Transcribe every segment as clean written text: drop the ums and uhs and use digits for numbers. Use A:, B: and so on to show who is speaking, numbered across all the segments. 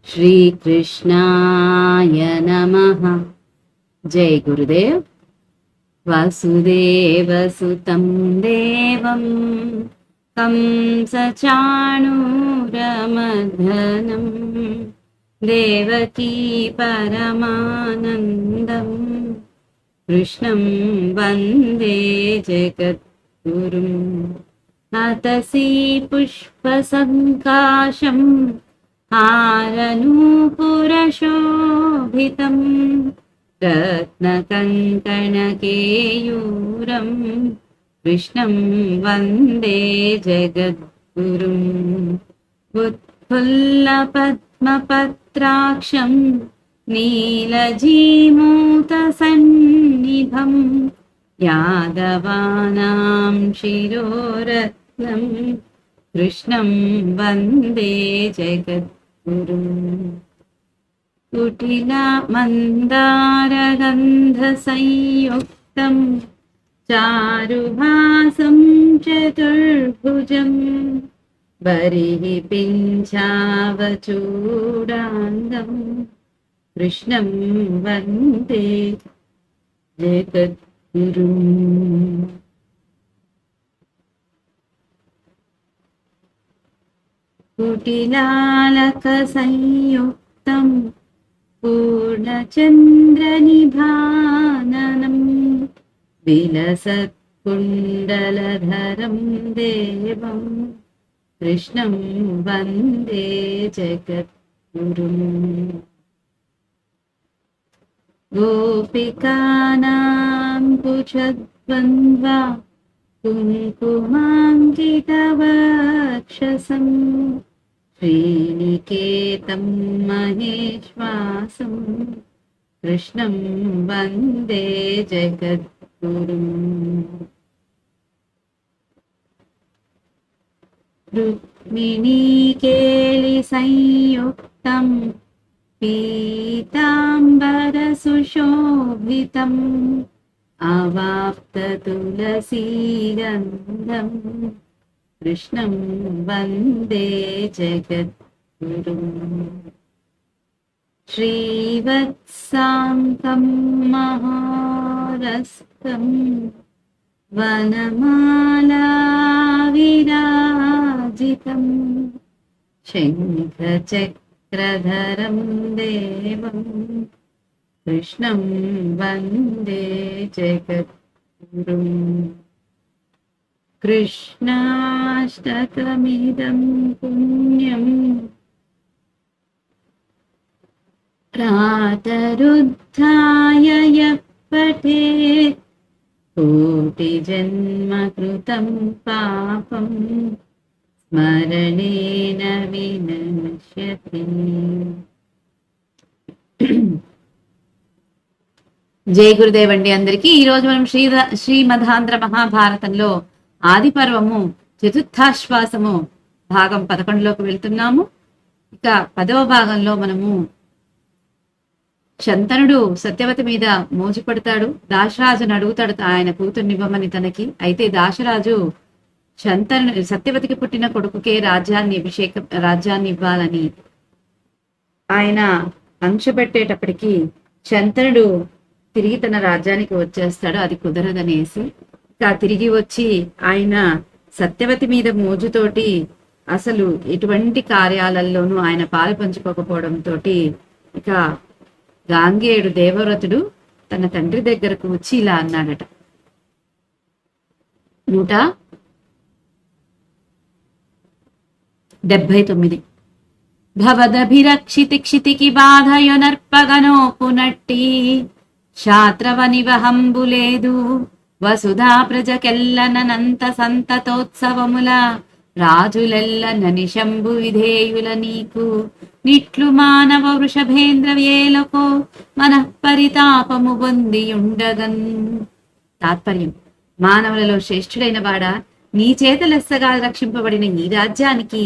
A: श्री कृष्णाय नमः। जय गुरुदेव। वसुदेवसुतं देवं कंसचाणूरमर्दनं देवकी परमानन्दं कृष्णं वन्दे जगद्गुरुम्। अतसी पुष्पसङ्काशं हारनूपुरशोभितं रत्नकङ्कणकेयूरं कृष्णं वन्दे जगद्गुरुम्। उत्फुल्लपद्मपत्राक्षं नीलजीमूतसन्निभं यादवानां शिरोरत्नं कृष्णं वन्दे जगद्गुरुम्। कुटिलमन्दारगन्धसंयुक्तं चारुहासं चतुर्भुजं बर्हिपिञ्छावचूडाङ्गं कृष्णं वन्दे जगद्गुरुम्। कुटिलालकसंयुक्तं पूर्णचन्द्रनिभाननं विलसत्कुण्डलधरं देवं कृष्णं वन्दे जगद्गुरुम्। गोपिकानां कुचद्वन्द्वा कुङ्कुमाङ्कितवक्षसं श्रीनिकेतं महेश्वासं कृष्णं वन्दे जगद्गुरुम्। रुक्मिणीकेलिसंयुक्तं पीताम्बरसुशोभितम् अवाप्ततुलसीगन्धं कृष्णं वन्दे जगद्गुरुम्। श्रीवत्साङ्कं महारस्कं वनमालाविराजितं शङ्खचक्रधरं देवं कृष्णं वन्दे जगद्गुरुम्। कृष्णाष्टकमिदं पुण्यं प्रातरुत्थाय यः पठेत् कोटिजन्मकृतं पापं स्मरणेन विनश्यति। జై గురుదేవ్ అండి అందరికీ. ఈ రోజు మనం శ్రీమదాంధ్ర మహాభారతంలో ఆది పర్వము చతుర్థాశ్వాసము భాగం 11లోకి వెళ్తున్నాము. ఇక 10వ భాగంలో మనము శంతనుడు సత్యవతి మీద మోజుపడతాడు. దాశరాజును అడుగుతాడు ఆయన కూతుర్నివ్వమని తనకి. అయితే దాశరాజు సత్యవతికి పుట్టిన కొడుకుకే రాజ్యాన్ని ఇవ్వాలని ఆయన ఆంక్ష పెట్టేటప్పటికీ శంతనుడు తిరిగి తన రాజ్యానికి వచ్చేస్తాడు. అది కుదరదనేసి ఇక తిరిగి వచ్చి ఆయన సత్యవతి మీద మోజుతోటి అసలు ఎటువంటి కార్యాలలోనూ ఆయన పాలు పంచుకోకపోవడంతో ఇక గాంగేయుడు దేవవ్రతుడు తన తండ్రి దగ్గరకు వచ్చి ఇలా అన్నాడట. 179 భవదభిరక్షితి క్షితికి బాధయునర్పగనో పునట్టి శాత్రవనివహంబు లేదు వసుధా ప్రజకెల్లనంత సంతతోత్సవముల రాజులెల్ల ననిశంభు విధేయుల నీకు నిట్లు మానవ వృషభేంద్ర వేలకో మనః పరితాపము పొందియుండగన్. తాత్పర్యం: మానవులలో శ్రేష్ఠుడైన వాడా, నీ చేత లెస్సగా రక్షింపబడిన ఈ రాజ్యానికి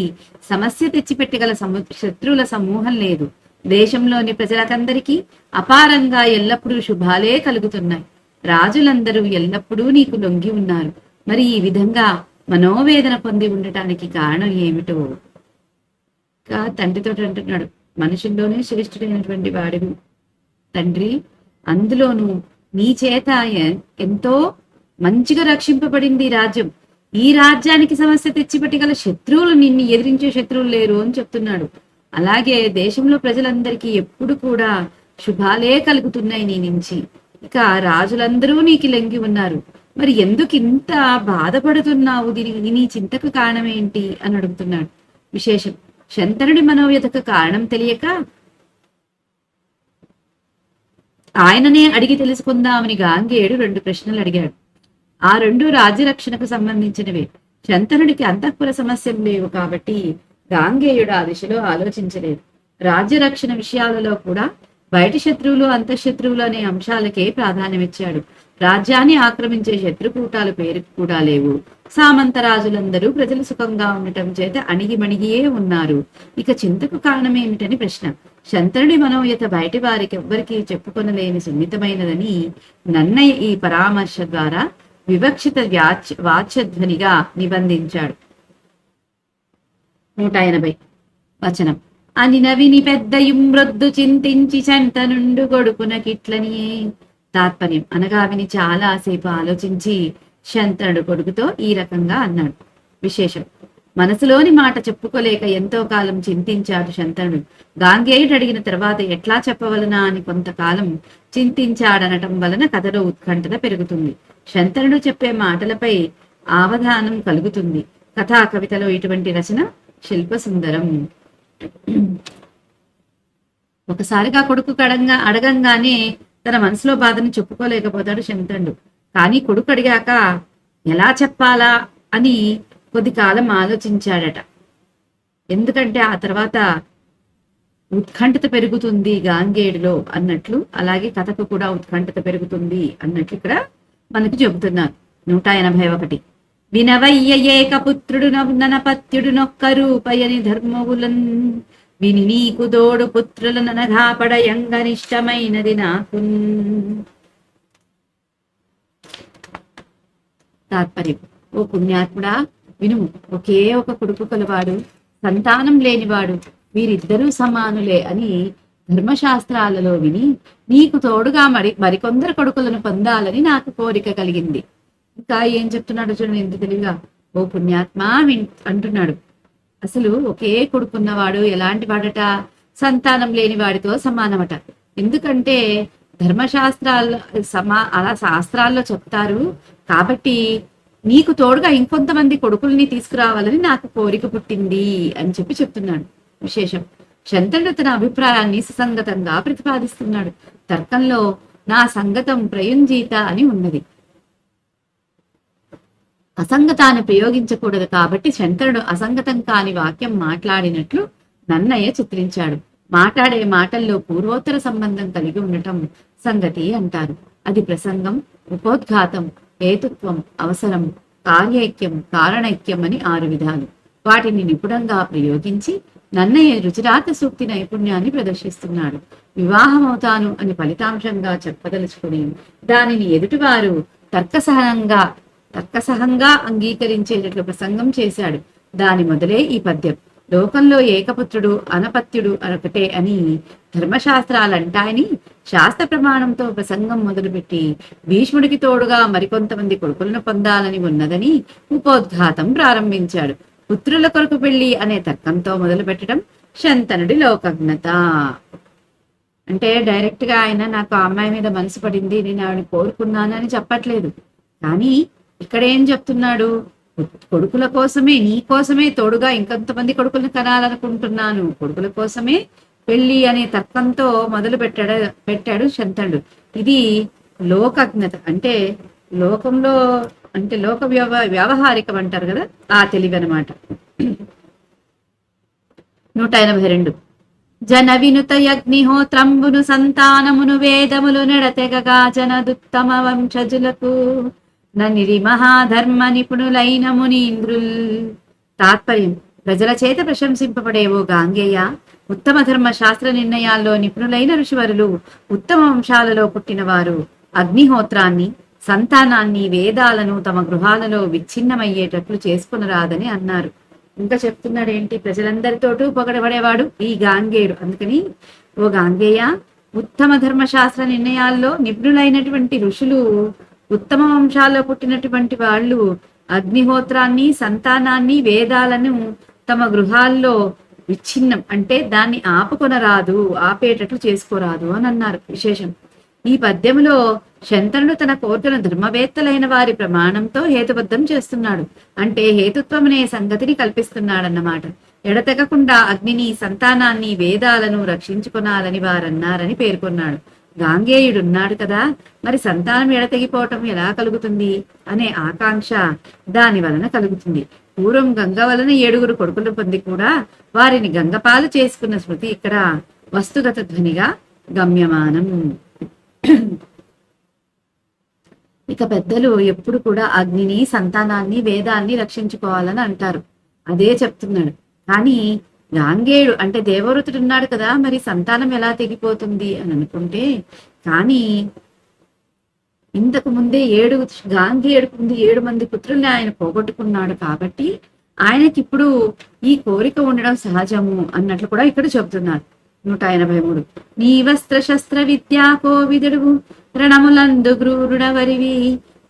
A: సమస్య తెచ్చిపెట్టగల శత్రువుల సమూహం లేదు. దేశంలోని ప్రజలకందరికీ అపారంగా ఎల్లప్పుడూ శుభాలే కలుగుతున్నాయి. రాజులందరూ ఎల్లప్పుడూ నీకు లొంగి ఉన్నారు. మరి ఈ విధంగా మనోవేదన పొంది ఉండటానికి కారణం ఏమిటో తండ్రితో అంటున్నాడు, మనుషుల్లోనే శ్రేష్ఠుడైనటువంటి వాడివి తండ్రి, అందులోనూ నీ చేత ఎంతో మంచిగా రక్షింపబడింది రాజ్యం. ఈ రాజ్యానికి సమస్య తెచ్చిపెట్టగల శత్రువులు, నిన్ను ఎదిరించే శత్రువులు లేరు అని చెప్తున్నాడు. అలాగే దేశంలో ప్రజలందరికీ ఎప్పుడు కూడా శుభాలే కలుగుతున్నాయి నీ నుంచి. ఇక రాజులందరూ నీకు లొంగి ఉన్నారు. మరి ఎందుకు ఇంత బాధపడుతున్నావు? దీనికి నీ చింతకు కారణం ఏంటి అని అడుగుతున్నాడు. విశేషం, శంతనుడి మనోవ్యతకు కారణం తెలియక ఆయననే అడిగి తెలుసుకుందామని గాంగేయుడు 2 ప్రశ్నలు అడిగాడు. ఆ 2 రాజ్యరక్షణకు సంబంధించినవే. శంతనుడికి అంతఃపుర సమస్యలు లేవు కాబట్టి గాంగేయుడు ఆ దిశలో ఆలోచించలేదు. రాజ్యరక్షణ విషయాలలో కూడా బయటి శత్రువులు అంతఃశత్రువులు అనే అంశాలకే ప్రాధాన్యమిచ్చాడు. రాజ్యాన్ని ఆక్రమించే శత్రుకూటాలు పేరుకు కూడా లేవు. సామంత రాజులందరూ ప్రజలు సుఖంగా ఉండటం చేత అణిగిమణిగియే ఉన్నారు. ఇక చింతకు కారణమేమిటని ప్రశ్న. శంతనుడి మనోయత బయటి వారికి ఎవ్వరికీ చెప్పుకొనలేని సున్నితమైనదని నన్నయ్య ఈ పరామర్శ ద్వారా వివక్షిత వాచ్యధ్వనిగా నిబంధించాడు. 180 వచనం. అని నవిని పెద్దయుం మ్రొద్దు చింతించి శంతనుండు గొడుకునకిట్లనియే. తాత్పర్యం, అనగా విని చాలాసేపు ఆలోచించి శంతనుడు కొడుకుతో ఈ రకంగా అన్నాడు. విశేషం, మనసులోని మాట చెప్పుకోలేక ఎంతో కాలం చింతించాడు శంతనుడు. గాంగేయుడు అడిగిన తర్వాత ఎట్లా చెప్పవలనా అని కొంతకాలం చింతించాడనటం వలన కథలో ఉత్కంఠత పెరుగుతుంది. శంతనుడు చెప్పే మాటలపై అవధానం కలుగుతుంది. కథా కవితలో ఇటువంటి రచన శిల్పసుందరం. ఒకసారిగా కొడుకు అడగంగానే తన మనసులో బాధను చెప్పుకోలేకపోతాడు శంతనుడు. కానీ కొడుకు అడిగాక ఎలా చెప్పాలా అని కొద్ది కాలం ఆలోచించాడట. ఎందుకంటే ఆ తర్వాత ఉత్కంఠత పెరుగుతుంది గాంగేయుడిలో అన్నట్లు, అలాగే కథకు కూడా ఉత్కంఠత పెరుగుతుంది అన్నట్లు ఇక్కడ మనకు చెబుతున్నారు. 181. వినవయ్య ఏకపుత్రుడు ననపత్యుడు నొక్క రూపయని ధర్మవులన్ విని నీకు దోడు పుత్రులననగా పడయంగనిష్టమైనది నాకు. తాత్పర్యం, ఓ పుణ్యాత్ముడా వినుము, ఒకే ఒక కొడుకు కలవాడు, సంతానం లేనివాడు, వీరిద్దరూ సమానులే అని ధర్మశాస్త్రాలలో విని నీకు తోడుగా మరికొందరు కొడుకులను పొందాలని నాకు కోరిక కలిగింది. ఇంకా ఏం చెప్తున్నాడు చూడండి ఎంత తెలివిగా. ఓ పుణ్యాత్మా అంటున్నాడు, అసలు ఒకే కొడుకున్నవాడు ఎలాంటి వాడట? సంతానం లేని వాడితో సమానమట. ఎందుకంటే ధర్మశాస్త్రాల్లో అలా శాస్త్రాల్లో చెప్తారు కాబట్టి నీకు తోడుగా ఇంకొంతమంది కొడుకుల్ని తీసుకురావాలని నాకు కోరిక పుట్టింది అని చెప్తున్నాడు. విశేషం, శంతనుడు తన అభిప్రాయాన్ని సుసంగతంగా ప్రతిపాదిస్తున్నాడు. తర్కంలో నా సంగతం ప్రయుంజీత అని ఉన్నది. అసంగతాన్ని ప్రయోగించకూడదు కాబట్టి శంకరుడు అసంగతం కాని వాక్యం మాట్లాడినట్లు నన్నయ్య చిత్రించాడు. మాట్లాడే మాటల్లో పూర్వోత్తర సంబంధం కలిగి ఉండటం సంగతి అంటారు. అది ప్రసంగం, ఉపోద్ఘాతం, హేతుత్వం, అవసరం, కార్యైక్యం, కారణైక్యం అని 6 విధాలు. వాటిని నిపుణంగా ప్రయోగించి నన్నయ్య రుచిరాత సూక్తి నైపుణ్యాన్ని ప్రదర్శిస్తున్నాడు. వివాహమవుతాను అని ఫలితాంశంగా చెప్పదలుచుకుని దానిని ఎదుటివారు తర్కసహంగా అంగీకరించేటట్లు ప్రసంగం చేశాడు. దాని మొదలే ఈ పద్యం. లోకంలో ఏకపుత్రుడు అనపత్యుడు అనొకటే అని ధర్మశాస్త్రాలంటాయని శాస్త్ర ప్రమాణంతో ప్రసంగం మొదలుపెట్టి భీష్ముడికి తోడుగా మరికొంతమంది కొడుకులను పొందాలని ఉన్నదని ఉపోద్ఘాతం ప్రారంభించాడు. పుత్రుల కొరకు పెళ్లి అనే తర్కంతో మొదలు పెట్టడం శంతనుడి లోకజ్ఞత. అంటే డైరెక్ట్ గా ఆయన నాకు ఆ అమ్మాయి మీద మనసు పడింది, నేను ఆవిడని కోరుకున్నానని చెప్పట్లేదు. కానీ ఇక్కడ ఏం చెప్తున్నాడు? కొడుకుల కోసమే, నీ కోసమే తోడుగా ఇంకొంతమంది కొడుకులను కనాలనుకుంటున్నాను, కొడుకుల కోసమే పెళ్లి అనే తర్కంతో మొదలు పెట్టాడు శంతనుడు. ఇది లోకజ్ఞత, అంటే లోకంలో అంటే లోక వ్యవహారికం అంటారు కదా, ఆ తెలివి అనమాట. 182. జన వినుత యజ్ఞిహోత్రంబును సంతానమును వేదములు నడతెగగా జనదుత్తమ వంశజులకు ననిరి మహాధర్మ నిపుణులైన మునీంద్రుల్. తాత్పర్యం, ప్రజల చేత ప్రశంసింపబడేవో గాంగేయ, ఉత్తమ ధర్మ శాస్త్ర నిర్ణయాల్లో నిపుణులైన ఋషివరులు, ఉత్తమ వంశాలలో పుట్టినవారు అగ్నిహోత్రాన్ని, సంతానాన్ని వేదాలను తమ గృహాలలో విచ్ఛిన్నమయ్యేటట్లు చేసుకునరాదని అన్నారు. ఇంకా చెప్తున్నాడు ఏంటి, ప్రజలందరితోటూ పొగడబడేవాడు ఈ గాంగేయుడు. అందుకని ఓ గాంగేయ, ఉత్తమ ధర్మశాస్త్ర నిర్ణయాల్లో నిపుణులైనటువంటి ఋషులు, ఉత్తమ వంశాల్లో పుట్టినటువంటి వాళ్ళు అగ్నిహోత్రాన్ని, సంతానాన్ని, వేదాలను తమ గృహాల్లో విచ్ఛిన్నం అంటే దాన్ని ఆపుకొనరాదు, ఆపేటట్లు చేసుకోరాదు అని అన్నారు. విశేషం, ఈ పద్యములో శంతనుడు తన కోర్టును ధర్మవేత్తలైన వారి ప్రమాణంతో హేతుబద్ధం చేస్తున్నాడు. అంటే హేతుత్వం అనే సంగతిని కల్పిస్తున్నాడన్నమాట. ఎడతెగకుండా అగ్నిని, సంతానాన్ని, వేదాలను రక్షించుకొనాలని వారన్నారని పేర్కొన్నాడు. గాంగేయుడున్నాడు కదా, మరి సంతానం ఎడతెగిపోవటం ఎలా కలుగుతుంది అనే ఆకాంక్ష దాని వలన కలుగుతుంది. పూర్వం గంగ వలన 7 కొడుకులు పొంది కూడా వారిని గంగపాలు చేసుకున్న స్మృతి ఇక్కడ వస్తుగత ధ్వనిగా గమ్యమానం. ఇక పెద్దలు ఎప్పుడు కూడా అగ్నిని, సంతానాన్ని, వేదాన్ని రక్షించుకోవాలని అంటారు. అదే చెప్తున్నాడు. కానీ గాంగేయుడు అంటే దేవవృతుడు ఉన్నాడు కదా, మరి సంతానం ఎలా తెగిపోతుంది అని అనుకుంటే, కానీ ఇంతకు ముందే గాంగేయుడికి ముందు 7 మంది పుత్రుల్ని ఆయన పోగొట్టుకున్నాడు కాబట్టి ఆయనకి ఇప్పుడు ఈ కోరిక ఉండడం సహజము అన్నట్లు కూడా ఇక్కడ చెబుతున్నారు. 183 నీ వస్త్ర శస్త్ర విద్యా కోవిదుడు రణములందు గ్రూరుడవరివి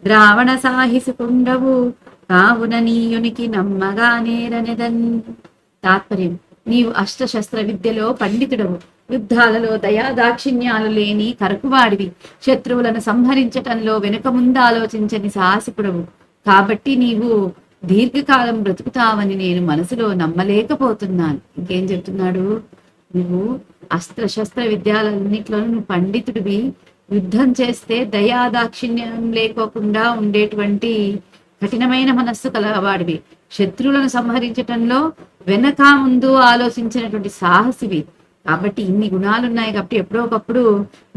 A: ద్రావణ సాహిసుకుండవు కావున నీయునికి నమ్మగా నేరనెదన్. తాత్పర్యం, నీవు అష్టశస్త్ర విద్యలో పండితుడవు, యుద్ధాలలో దయాదాక్షిణ్యాలు లేని కరకువాడివి, శత్రువులను సంహరించటంలో వెనుక ముందు ఆలోచించని సాహసికుడవు. కాబట్టి నీవు దీర్ఘకాలం బ్రతుకుతావని నేను మనసులో నమ్మలేకపోతున్నాను. ఇంకేం చెప్తున్నాడు, నువ్వు అస్త్రశస్త్ర విద్యాలన్నిట్లోనూ నువ్వు పండితుడివి, యుద్ధం చేస్తే దయాదాక్షిణ్యం లేకోకుండా ఉండేటువంటి కఠినమైన మనస్సు కలవాడివి, శత్రువులను సంహరించటంలో వెనక ముందు ఆలోచించినటువంటి సాహసివి. కాబట్టి ఇన్ని గుణాలున్నాయి కాబట్టి ఎప్పుడో ఒకప్పుడు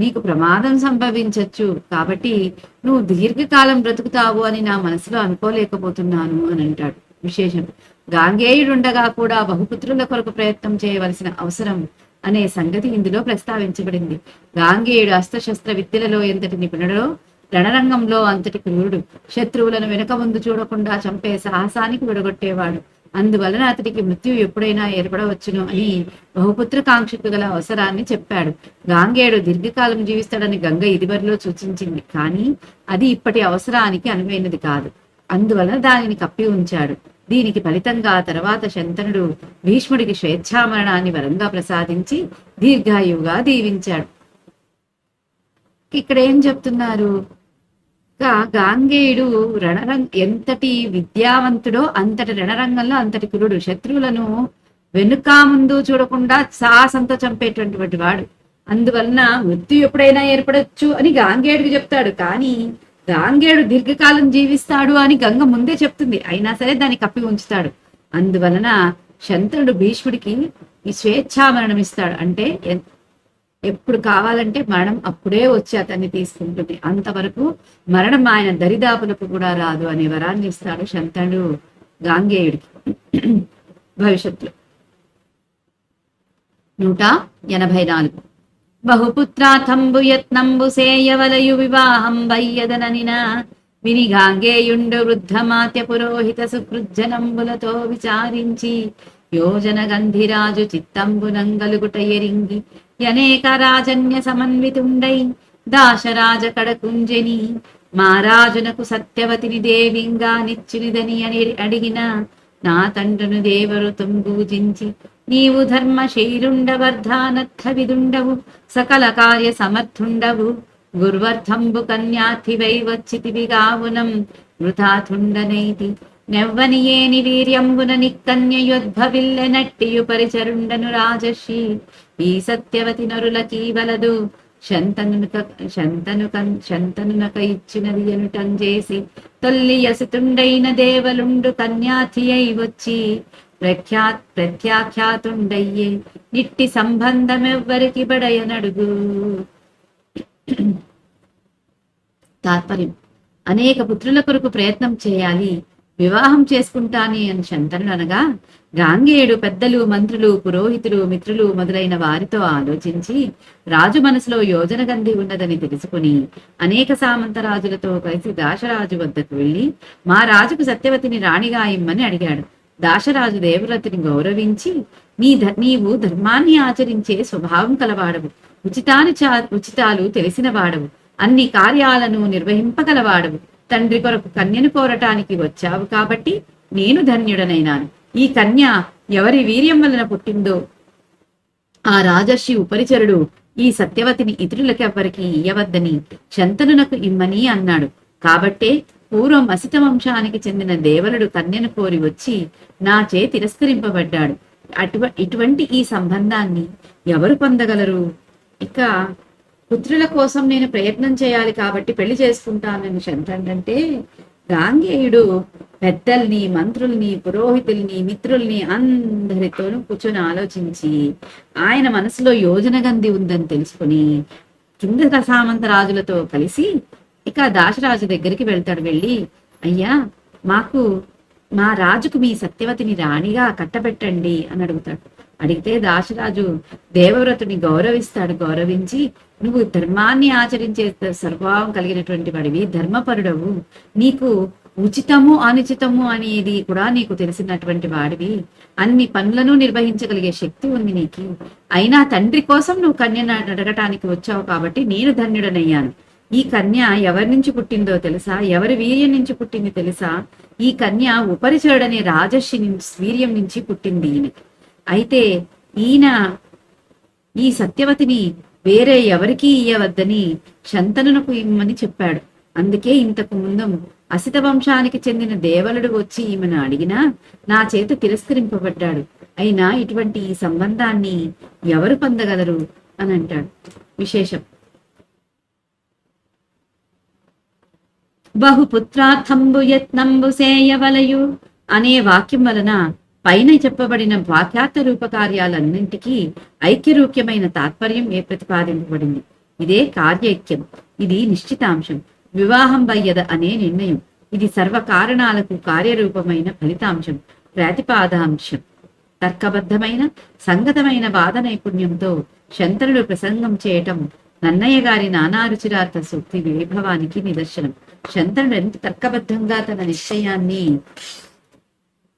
A: నీకు ప్రమాదం సంభవించవచ్చు. కాబట్టి నువ్వు దీర్ఘకాలం బ్రతుకుతావు అని నా మనసులో అనుకోలేకపోతున్నాను అని అంటాడు. విశేషం, గాంగేయుడుండగా కూడా బహుపుత్రుల కొరకు ప్రయత్నం చేయవలసిన అవసరం అనే సంగతి ఇందులో ప్రస్తావించబడింది. గాంగేయుడు అస్త్రశస్త్ర విద్యలలో ఎంతటి నిపుణుడో రణరంగంలో అంతటి క్రూరుడు. శత్రువులను వెనుక ముందు చూడకుండా చంపే సాహసానికి విడగొట్టేవాడు. అందువలన అతడికి మృత్యు ఎప్పుడైనా ఏర్పడవచ్చును అని బహుపుత్రకాంక్షకు గల అవసరాన్ని చెప్పాడు. గాంగేయుడు దీర్ఘకాలం జీవిస్తాడని గంగ ఇదివరలో సూచించింది, కానీ అది ఇప్పటి అవసరానికి అనువైనది కాదు. అందువలన దానిని కప్పి ఉంచాడు. దీనికి ఫలితంగా తర్వాత శంతనుడు భీష్ముడికి స్వేచ్ఛామరణాన్ని వరంగా ప్రసాదించి దీర్ఘాయువుగా దీవించాడు. ఇక్కడ ఏం చెప్తున్నారు, గాంగేయుడు ఎంతటి విద్యావంతుడో అంతటి రణరంగంలో అంతటి కురుడు. శత్రువులను వెనుక ముందు చూడకుండా సాహసంతో చంపేటువంటి వాడు. అందువలన మృత్యు ఎప్పుడైనా ఏర్పడొచ్చు అని గాంగేయుడికి చెప్తాడు. కానీ గాంగేయుడు దీర్ఘకాలం జీవిస్తాడు అని గంగ ముందే చెప్తుంది, అయినా సరే దాన్ని కప్పి ఉంచుతాడు. అందువలన శంతనుడు భీష్ముడికి ఈ స్వేచ్ఛామరణం ఇస్తాడు. అంటే ఎప్పుడు కావాలంటే మరణం అప్పుడే వచ్చి అతన్ని తీసుకుంటుంది, అంతవరకు మరణం ఆయన దరిదాపులకు కూడా రాదు అనే వరాన్ని ఇస్తాడు శంతనుడు గాంగేయుడికి భవిష్యత్తులో. 184 బహుపుత్రాథంబు యత్నంబు సేయవలయు వివాహం వయ్యదననిన విని గాంగేయుండు వృద్ధమాత్య పురోహిత సుకృజ్జనంబులతో విచారించి యోజన గంధిరాజు చిత్తంబునంగలుగుట ఎరింగి అనేక రాజన్య సమన్వితుండై దాశరాజ కడకుంజని మారాజునకు సత్యవతిని దేవింగా నిచ్చునిదని అని అడిగిన నా తండ్రును దేవరు తుంగూజించి నీవు ధర్మశీలుండవర్ధానర్థ విదుండవు సకల కార్య సమర్థుండవు గుర్వర్థంబు కన్యార్థివై వచ్చితివిగావునం వృథాథుండనైతి నెవ్వని ఏని వీర్యంబున నిక్కన్యయుద్భవిల్లెనట్టియు పరిచరుండను రాజర్షి ఈ సత్యవతి నరులకీవలదు శంతనునక ఇచ్చినది ఎనుటం చేసి తొల్లి యసుతుండైన దేవలుండు కన్యాథి అయి వచ్చి ప్రత్యాఖ్యాతుండయ్యే నిట్టి సంబంధమెవ్వరికి బడయనడుగు. తాత్పర్యం, అనేక పుత్రుల కొరకు ప్రయత్నం చేయాలి, వివాహం చేసుకుంటాని అని శంతనుడు అనగా, గాంగేయుడు పెద్దలు, మంత్రులు, పురోహితులు, మిత్రులు మొదలైన వారితో ఆలోచించి రాజు మనసులో యోజన గంధి ఉన్నదని తెలుసుకుని అనేక సామంత రాజులతో కలిసి దాశరాజు వద్దకు వెళ్లి మా రాజుకు సత్యవతిని రాణిగా ఇమ్మని అడిగాడు. దాశరాజు దేవవ్రతిని గౌరవించి, నీవు ధర్మాన్ని ఆచరించే స్వభావం కలవాడవు, ఉచితాలు తెలిసిన వాడవు, అన్ని కార్యాలను నిర్వహింపగలవాడవు, తండ్రి కొరకు కన్యను కోరటానికి వచ్చావు కాబట్టి నేను ధన్యుడనైనాను. ఈ కన్య ఎవరి వీర్యం వలన పుట్టిందో ఆ రాజర్షి ఉపరిచరుడు ఈ సత్యవతిని ఇతరులకెవ్వరికి ఇయ్యవద్దని శంతనునకు ఇమ్మని అన్నాడు. కాబట్టే పూర్వం అసిత వంశానికి చెందిన దేవలుడు కన్యను కోరి వచ్చి నాచే తిరస్కరింపబడ్డాడు. ఇటువంటి ఈ సంబంధాన్ని ఎవరు పొందగలరు? ఇక పుత్రుల కోసం నేను ప్రయత్నం చేయాలి కాబట్టి పెళ్లి చేసుకుంటానని శంతనుడంటే, గాంగేయుడు పెద్దల్ని, మంత్రుల్ని, పురోహితుల్ని, మిత్రుల్ని అందరితోనూ కూర్చొని ఆలోచించి ఆయన మనసులో యోజన గంధి ఉందని తెలుసుకుని కింద సామంత రాజులతో కలిసి ఇక దాశరాజు దగ్గరికి వెళ్తాడు. వెళ్ళి, అయ్యా, మా రాజుకు మీ సత్యవతిని రాణిగా కట్టబెట్టండి అని అడుగుతాడు. అడిగితే దాశరాజు దేవవ్రతుని గౌరవిస్తాడు. గౌరవించి, నువ్వు ధర్మాన్ని ఆచరించే స్వభావం కలిగినటువంటి వాడివి, ధర్మపరుడవు, నీకు ఉచితము అనుచితము అనేది కూడా నీకు తెలిసినటువంటి వాడివి, అన్ని పనులను నిర్వహించగలిగే శక్తి ఉంది నీకు. అయినా తండ్రి కోసం నువ్వు కన్యను అడగటానికి వచ్చావు కాబట్టి నేను ధన్యుడనయ్యాను. ఈ కన్య ఎవరి నుంచి పుట్టిందో తెలుసా? ఎవరి వీర్యం నుంచి పుట్టింది తెలుసా? ఈ కన్య ఉపరిచరుడనే రాజర్షి వీర్యం నుంచి పుట్టింది ఈయనకి. అయితే ఈయన ఈ సత్యవతిని వేరే ఎవరికీ ఇయ్యవద్దని శంతనునకు ఇమ్మని చెప్పాడు. అందుకే ఇంతకు ముందు అసిత వంశానికి చెందిన దేవలుడు వచ్చి ఈమెను అడిగినా నా చేత తిరస్కరింపబడ్డాడు. అయినా ఇటువంటి ఈ సంబంధాన్ని ఎవరు పొందగలరు అని అంటాడు. విశేషం, బహుపుత్రార్థంబు యత్నంబు సేయవలయు అనే వాక్యం వలన పైన చెప్పబడిన వాక్యార్థ రూపకార్యాలన్నింటికీ ఐక్యరూప్యమైన తాత్పర్యం ప్రతిపాదింపబడింది. ఇదే కార్యైక్యం. ఇది నిశ్చితాంశం. వివాహం వయ్యద అనే నిర్ణయం. ఇది సర్వకారణాలకు కార్యరూపమైన ఫలితాంశం, ప్రతిపాదాంశం. తర్కబద్ధమైన సంగతమైన వాద నైపుణ్యంతో శంతనుడు ప్రసంగం చేయటం నన్నయ్య గారి నానారుచిరార్థ సూక్తి వైభవానికి నిదర్శనం. శంతనుడు ఎంత తర్కబద్ధంగా తన నిశ్చయాన్ని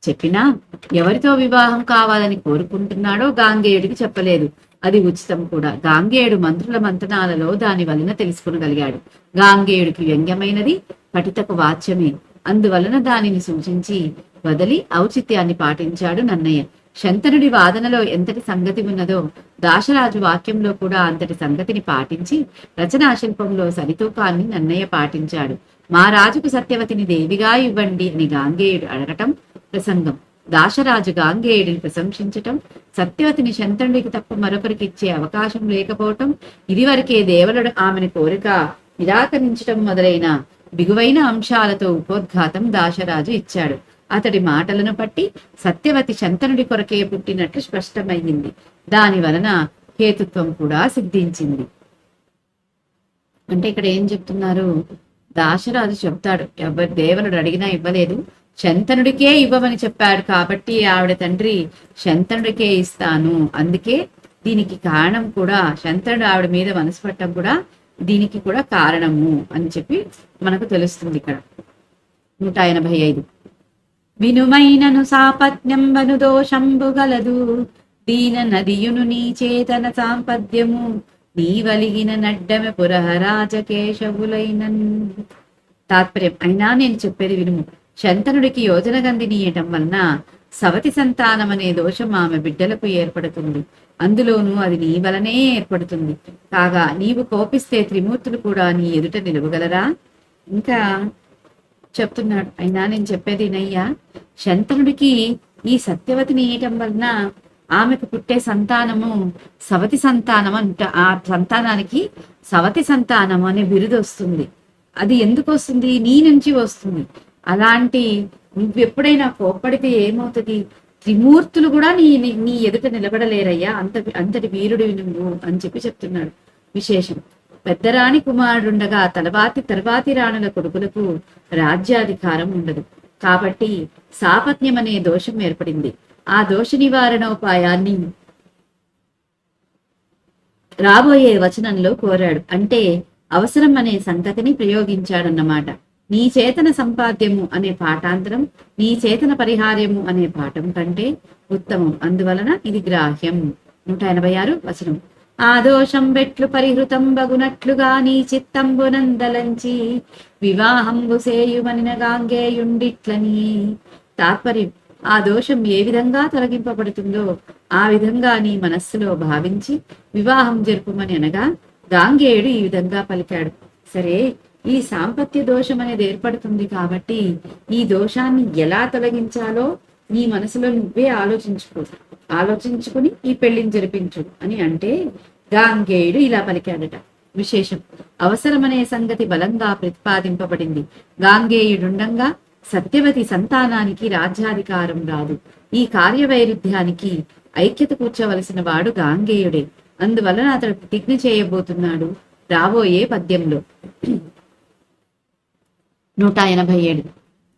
A: చెప్పినా ఎవరితో వివాహం కావాలని కోరుకుంటున్నాడో గాంగేయుడికి చెప్పలేదు. అది ఉచితం కూడా. గాంగేయుడు మంత్రుల మంతనాలలో దాని వలన తెలుసుకునగలిగాడు. గాంగేయుడికి వ్యంగ్యమైనది పఠితకు వాచ్యమే. అందువలన దానిని సూచించి వదిలి ఔచిత్యాన్ని పాటించాడు నన్నయ్య. శంతనుడి వాదనలో ఎంతటి సంగతి ఉన్నదో దాశరాజు వాక్యంలో కూడా అంతటి సంగతిని పాటించి రచనా శిల్పంలో సరితూకాన్ని నన్నయ్య పాటించాడు. మా రాజుకు సత్యవతిని దేవిగా ఇవ్వండి అని గాంగేయుడు అడగటం ప్రసంగం. దాశరాజు గాంగేయుడిని ప్రశంసించటం, సత్యవతిని శంతనుడికి తప్ప మరొకరికి ఇచ్చే అవకాశం లేకపోవటం, ఇదివరకే దేవలుడు ఆమెను కోరిక నిరాకరించటం మొదలైన బిగువైన అంశాలతో ఉపోద్ఘాతం దాశరాజు ఇచ్చాడు. అతడి మాటలను బట్టి సత్యవతి శంతనుడి కొరకే పుట్టినట్లు స్పష్టమయ్యింది. దాని వలన హేతుత్వం కూడా సిద్ధించింది. అంటే ఇక్కడ ఏం చెప్తున్నారు? దాశరాజు చెప్తాడు, ఎవరు దేవలుడు అడిగినా ఇవ్వలేదు, శంతనుడికే ఇవ్వమని చెప్పాడు కాబట్టి ఆవిడ తండ్రి శంతనుడికే ఇస్తాను. అందుకే దీనికి కారణం కూడా శంతనుడు ఆవిడ మీద మనసు పట్టడం కూడా దీనికి కూడా కారణము అని చెప్పి మనకు తెలుస్తుంది. ఇక్కడ 185 వినుమైనను సాపత్న్యంబను దోషంబు గలదు, దీన నదియును నీ చేతన సాంపద్యము, నీవలిగిన నడ్డమె పురహరాజకేశవులైనన్. తాత్పర్యం, అయినా నేను చెప్పేది వినుము. శంతనుడికి యోజన గంధినీయటం వలన సవతి సంతానం అనే దోషం ఆమె బిడ్డలకు ఏర్పడుతుంది. అందులోనూ అది నీ వలనే ఏర్పడుతుంది. కాగా నీవు కోపిస్తే త్రిమూర్తులు కూడా నీ ఎదుట నిలవగలరా? ఇంకా చెప్తున్నాడు, అయినా నేను చెప్పేది నయ్యా, శంతనుడికి ఈ సత్యవతిని ఇయటం వలన ఆమెకు పుట్టే సంతానము సవతి సంతానం అంట. ఆ సంతానానికి సవతి సంతానం అనే బిరుదు వస్తుంది. అది ఎందుకు వస్తుంది? నీ నుంచి వస్తుంది. అలాంటి నువ్వు ఎప్పుడైనా కోప్పడితే ఏమవుతుంది? త్రిమూర్తులు కూడా నీ ఎదుట నిలబడలేరయ్యా, అంతటి వీరుడివి నువ్వు అని చెప్పి చెప్తున్నాడు. విశేషం, పెద్దరాణి కుమారుడుండగా తర్వాతి రాణుల కొడుకులకు రాజ్యాధికారం ఉండదు. కాబట్టి సాపత్న్యం అనే దోషం ఏర్పడింది. ఆ దోష నివారణోపాయాన్ని రాబోయే వచనంలో కోరాడు. అంటే అవసరం అనే సంగతిని ప్రయోగించాడన్నమాట. నీ చేతన సంపాద్యము అనే పాఠాంతరం నీ చేతన పరిహార్యము అనే పాఠం కంటే ఉత్తమం. అందువలన ఇది గ్రాహ్యం. 186 వచనం. ఆ దోషం వెట్లు పరిహృతం బగునట్లుగా నీ చిత్తంబునందలంచి వివాహంబు సేయుమనిన గాంగేయుండిట్లని. తాత్పర్యం: ఆ దోషం ఏ విధంగా తొలగింపబడుతుందో ఆ విధంగా నీ మనస్సులో భావించి వివాహం జరుపుమని అనగా గాంగేయుడు ఈ విధంగా పలికాడు. సరే, ఈ సాంపత్య దోషం అనేది ఏర్పడుతుంది కాబట్టి ఈ దోషాన్ని ఎలా తొలగించాలో నీ మనసులో నువ్వే ఆలోచించుకుని ఈ పెళ్లిని జరిపించు అని అంటే గాంగేయుడు ఇలా పలికాడట. విశేషం: అవసరమనే సంగతి బలంగా ప్రతిపాదింపబడింది. గాంగేయుడుండంగా సత్యవతి సంతానానికి రాజ్యాధికారం రాదు. ఈ కార్యవైరుధ్యానికి ఐక్యత కూర్చోవలసిన వాడు గాంగేయుడే. అందువలన అతడు ప్రతిజ్ఞ చేయబోతున్నాడు రాబోయే పద్యంలో. 187.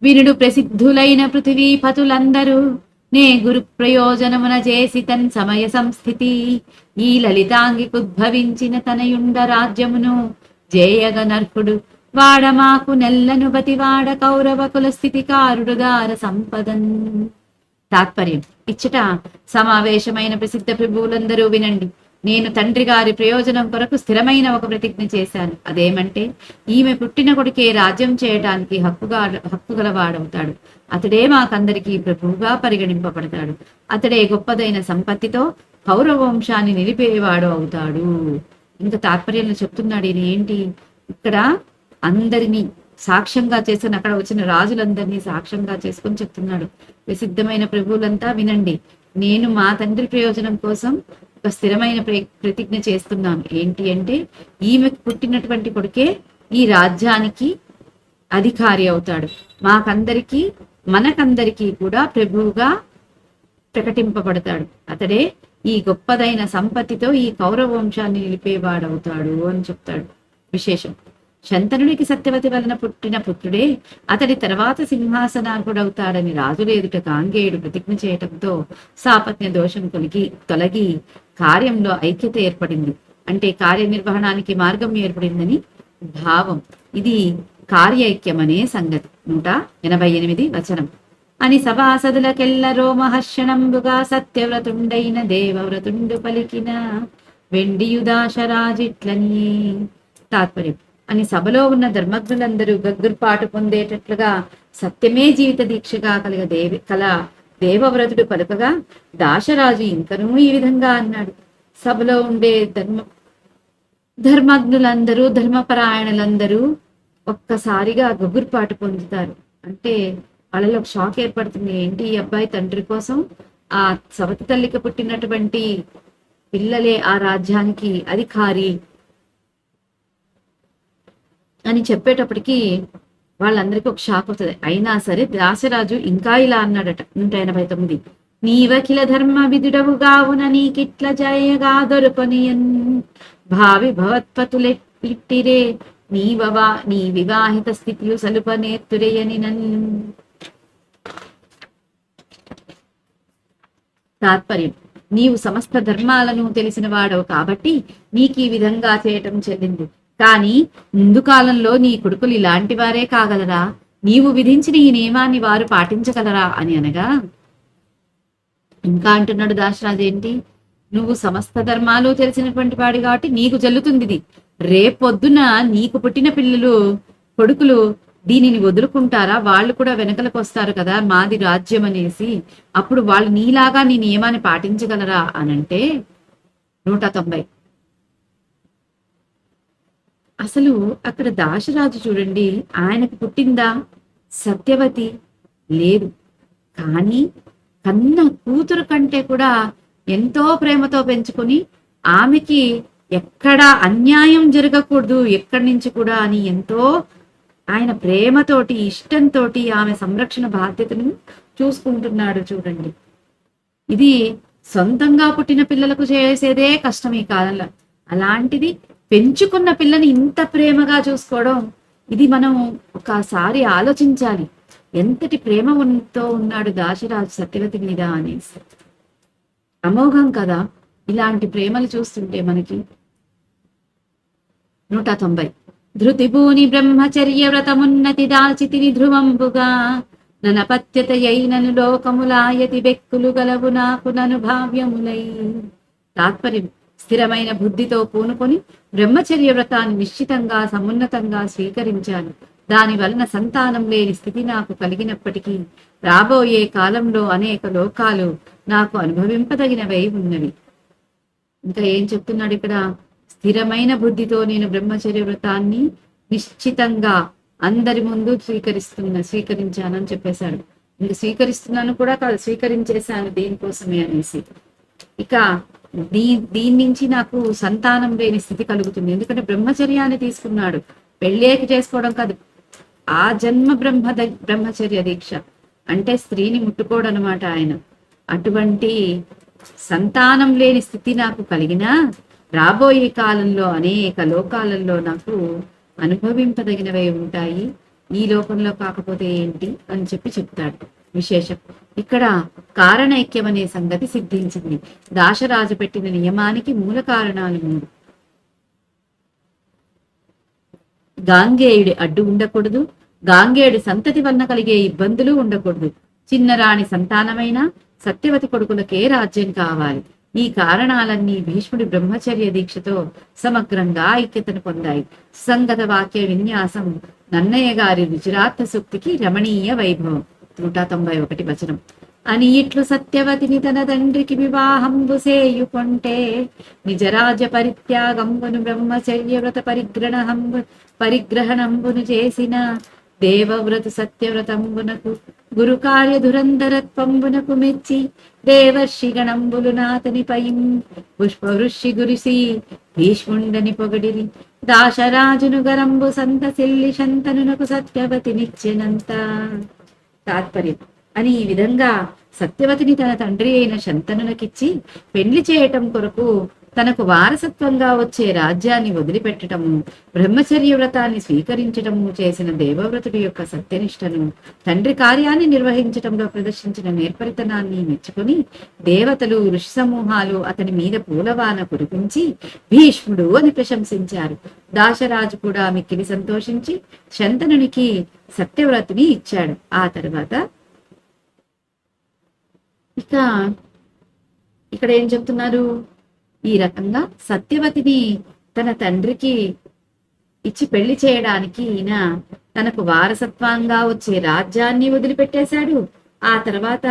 A: వినుడు ప్రసిద్ధులైన పృథివీపతులందరూ నే గురు ప్రయోజనమున చేసి తన్ సమయ సంస్థితి ఈ లలితాంగికుద్భవించిన తనయుండ రాజ్యమును జేయగనర్హుడు వాడమాకు నెల్లను బతివాడ కౌరవ కుల స్థితికారుడు దార సంపదన్. తాత్పర్యం: ఇచ్చట సమావేశమైన ప్రసిద్ధ ప్రభువులందరూ వినండి. నేను తండ్రి గారి ప్రయోజనం కొరకు స్థిరమైన ఒక ప్రతిజ్ఞ చేశాను. అదేమంటే ఈమె పుట్టిన కొడుకే రాజ్యం చేయడానికి హక్కు గలవాడవుతాడు. అతడే మాకందరికీ ప్రభువుగా పరిగణింపబడతాడు. అతడే గొప్పదైన సంపత్తితో కౌరవ వంశాన్ని నిలిపేవాడు అవుతాడు. ఇంకా తాత్పర్యంలో చెప్తున్నాడు. ఈయన ఏంటి ఇక్కడ అందరినీ సాక్ష్యంగా చేసుకుని అక్కడ వచ్చిన రాజులందరినీ సాక్ష్యంగా చేసుకుని చెప్తున్నాడు. ప్రసిద్ధమైన ప్రభువులంతా వినండి, నేను మా తండ్రి ప్రయోజనం కోసం ఒక స్థిరమైన ప్రతిజ్ఞ చేస్తున్నాను. ఏంటి అంటే ఈమెకు పుట్టినటువంటి కొడుకే ఈ రాజ్యానికి అధికారి అవుతాడు. మనకందరికీ కూడా ప్రభువుగా ప్రకటింపబడతాడు. అతడే ఈ గొప్పదైన సంపత్తితో ఈ కౌరవ వంశాన్ని నిలిపేవాడవుతాడు అని చెప్తాడు. విశేషం: శంతనుడికి సత్యవతి వలన పుట్టిన పుత్రుడే అతడి తర్వాత సింహాసనార్హుడవుతాడని రాజుల ఎదుట గాంగేయుడు ప్రతిజ్ఞ చేయటంతో సాపత్న్య దోషం తొలగి కార్యంలో ఐక్యత ఏర్పడింది. అంటే కార్యనిర్వహణానికి మార్గం ఏర్పడిందని భావం. ఇది కార్యైక్యం అనే సంగతి. 188 వచనం. అని సభాసదులకెల్లరో మహర్షణంబుగా సత్యవ్రతుండైన దేవవ్రతుండు పలికిన వెండియుదాశరాజిట్లని. తాత్పర్యం: అని సభలో ఉన్న ధర్మజ్ఞులందరూ గగ్గుర్పాటు పొందేటట్లుగా సత్యమే జీవిత దీక్షగా కల దేవవ్రతుడు పలుకగా దాశరాజు ఇంకనూ ఈ విధంగా అన్నాడు. సభలో ఉండే ధర్మజ్ఞులందరూ ధర్మపరాయణులందరూ ఒక్కసారిగా గగ్గుర్పాటు పొందుతారు. అంటే వాళ్ళలో షాక్ ఏర్పడుతుంది. ఏంటి, ఈ అబ్బాయి తండ్రి కోసం ఆ సవతి తల్లికి పుట్టినటువంటి పిల్లలే ఆ రాజ్యానికి అధికారి అని చెప్పేటప్పటికి వాళ్ళందరికీ ఒక షాక్ అవుతుంది. అయినా సరే దాశరాజు ఇంకా ఇలా అన్నాడట. 189. నీవఖిల ధర్మ విదుడవుగావున నీకిట్ల జయగా దొరకొనియన్ భావి భవత్పతులెట్టిరే నీ వివాహిత స్థితియు సలుపనేత్తురేయని నన్. తాత్పర్యం: నీవు సమస్త ధర్మాలను తెలిసిన వాడవు కాబట్టి నీకు ఈ విధంగా చేయటం చెల్లింది. కానీ ముందు కాలంలో నీ కొడుకులు ఇలాంటి వారే కాగలరా? నీవు విధించిన ఈ నియమాన్ని వారు పాటించగలరా అని అనగా ఇంకా అంటున్నాడు దాశరాజు. ఏంటి, నువ్వు సమస్త ధర్మాలు తెలిసినటువంటి వాడి కాబట్టి నీకు చెల్లుతుంది ఇది. రేపొద్దున నీకు పుట్టిన కొడుకులు దీనిని వదులుకుంటారా? వాళ్ళు కూడా వెనకలకు వస్తారు కదా, మాది రాజ్యం అనేసి. అప్పుడు వాళ్ళు నీలాగా నీ నియమాన్ని పాటించగలరా అనంటే 190. అసలు అక్కడ దాశరాజు చూడండి, ఆయనకు పుట్టిందా సత్యవతి? లేదు. కానీ కన్న కూతురు కంటే కూడా ఎంతో ప్రేమతో పెంచుకొని ఆమెకి ఎక్కడా అన్యాయం జరగకూడదు ఎక్కడి నుంచి కూడా అని ఎంతో ఆయన ప్రేమతోటి ఇష్టంతో ఆమె సంరక్షణ బాధ్యతను చూసుకుంటున్నాడు. చూడండి, ఇది సొంతంగా పుట్టిన పిల్లలకు చేసేదే కష్టం ఈ కాలంలో. అలాంటిది పెంచుకున్న పిల్లని ఇంత ప్రేమగా చూసుకోవడం, ఇది మనం ఒకసారి ఆలోచించాలి. ఎంతటి ప్రేమతో ఉన్నాడు దాశరాజు సత్యవతి మీద అనేసి. అమోఘం కదా ఇలాంటి ప్రేమలు చూస్తుంటే మనకి. 190. ధృతిభూని బ్రహ్మచర్య వ్రతమున్నతి దాల్చితిని ధ్రువంబుగా ననపత్యతయైనను లోకములాయతి బెక్కులు గలవు నాకు నను భావ్యములై. తాత్పర్యం: స్థిరమైన బుద్ధితో పూనుకొని బ్రహ్మచర్య వ్రతాన్ని నిశ్చితంగా సమున్నతంగా స్వీకరించాను. దాని వలన సంతానం లేని స్థితి నాకు కలిగినప్పటికీ రాబోయే కాలంలో అనేక లోకాలు నాకు అనుభవింపదగినవై ఉన్నవి. ఇంకా ఏం చెప్తున్నాడు ఇక్కడ? స్థిరమైన బుద్ధితో నేను బ్రహ్మచర్య వ్రతాన్ని నిశ్చితంగా అందరి ముందు స్వీకరించానని చెప్పేశాడు. ఇంక స్వీకరిస్తున్నాను కూడా కాదు, స్వీకరించేశాను దీనికోసమే అనేసి. ఇక దీని నుంచి నాకు సంతానం లేని స్థితి కలుగుతుంది. ఎందుకంటే బ్రహ్మచర్యాన్ని తీసుకున్నాడు, పెళ్ళేకి చేసుకోవడం కాదు. ఆ జన్మ బ్రహ్మచర్య దీక్ష అంటే స్త్రీని ముట్టుకోవడం అనమాట ఆయన. అటువంటి సంతానం లేని స్థితి నాకు కలిగినా రాబోయే కాలంలో అనేక లోకాలలో నాకు అనుభవింపదగినవై ఉంటాయి, ఈ లోకంలో కాకపోతే ఏంటి అని చెప్తాడు. విశేషం ఇక్కడ కారణైక్యం అనే సంగతి సిద్ధించింది. దాశరాజు పెట్టిన నియమానికి మూల కారణాలు 3. గాంగేయుడి అడ్డు ఉండకూడదు, గాంగేయుడి సంతతి వలన కలిగే ఇబ్బందులు ఉండకూడదు, చిన్నరాణి సంతానమైన సత్యవతి కొడుకులకే రాజ్యం కావాలి. ఈ కారణాలన్నీ భీష్ముడి బ్రహ్మచర్య దీక్షతో సమగ్రంగా ఐక్యతను పొందాయి. సుసంగత వాక్య విన్యాసం నన్నయ్య గారి రుచిరార్థ సూక్తికి రమణీయ వైభవం. 191 వచనం. అని ఇట్లు సత్యవతిని తన తండ్రికి వివాహంబు సేయుకొంటే నిజరాజ్య పరిత్యాగంబును బ్రహ్మచర్య వ్రత పరిగ్రహణంబును చేసిన దేవవ్రత సత్యవ్రతంబునకు గురు కార్య ధురంధరత్వంబునకు మెచ్చి దేవర్షి గణంబులు నాతనిపై పుష్పవృషి గురిసి భీష్ముండని పొగడిరి. దాశరాజును గరంబు సంతసిల్లి శంతనునకు సత్యవతినిచ్చెనంత. తాత్పర్యం: అని ఈ విధంగా సత్యవతిని తన తండ్రి అయిన శంతనునకిచ్చి పెండ్లి చేయటం కొరకు తనకు వారసత్వంగా వచ్చే రాజ్యాన్ని వదిలిపెట్టటము, బ్రహ్మచర్య వ్రతాన్ని స్వీకరించటము చేసిన దేవవ్రతుడి యొక్క సత్యనిష్టను, తండ్రి కార్యాన్ని నిర్వహించటంలో ప్రదర్శించిన నేర్పరితనాన్ని మెచ్చుకుని దేవతలు ఋషి సమూహాలు అతని మీద పూలవాన కురిపించి భీష్ముడు అని ప్రశంసించారు. దాశరాజు కూడా మిక్కిలి సంతోషించి శంతనునికి సత్యవ్రతుని ఇచ్చాడు. ఆ తర్వాత ఇక్కడ ఏం చెప్తున్నారు? ఈ రకంగా సత్యవతిని తన తండ్రికి ఇచ్చి పెళ్లి చేయడానికి ఈయన తనకు వారసత్వంగా వచ్చే రాజ్యాన్ని వదిలిపెట్టేశాడు. ఆ తర్వాత